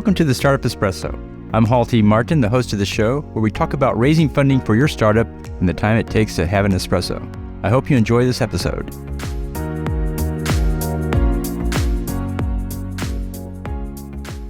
Welcome to the Startup Espresso. I'm Hall T. Martin, the host of the show, where we talk about raising funding for your startup and the time it takes to have an espresso. I hope you enjoy this episode.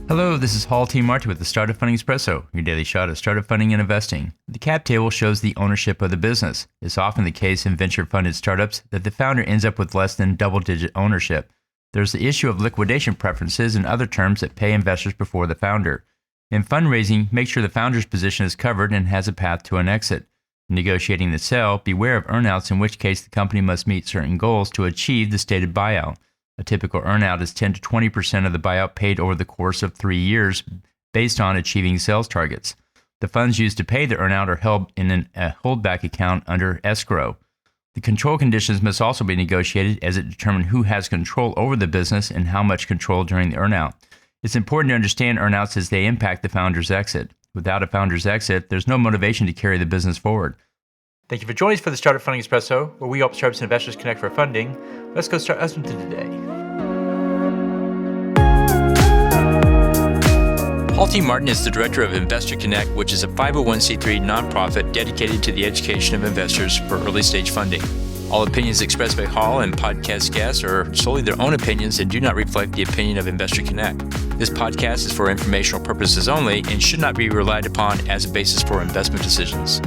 Hello, this is Hall T. Martin with the Startup Funding Espresso, your daily shot of startup funding and investing. The cap table shows the ownership of the business. It's often the case in venture-funded startups that the founder ends up with less than double-digit ownership. There's the issue of liquidation preferences and other terms that pay investors before the founder. In fundraising, make sure the founder's position is covered and has a path to an exit. In negotiating the sale, beware of earnouts, in which case the company must meet certain goals to achieve the stated buyout. A typical earnout is 10 to 20% of the buyout paid over the course of 3 years based on achieving sales targets. The funds used to pay the earnout are held in a holdback account under escrow. The control conditions must also be negotiated as it determines who has control over the business and how much control during the earnout. It's important to understand earnouts as they impact the founder's exit. Without a founder's exit, there's no motivation to carry the business forward. Thank you for joining us for the Startup Funding Espresso, where we help startups and investors connect for funding. Let's go start listening to today. Hall T. Martin is the director of Investor Connect, which is a 501c3 nonprofit dedicated to the education of investors for early-stage funding. All opinions expressed by Hall and podcast guests are solely their own opinions and do not reflect the opinion of Investor Connect. This podcast is for informational purposes only and should not be relied upon as a basis for investment decisions.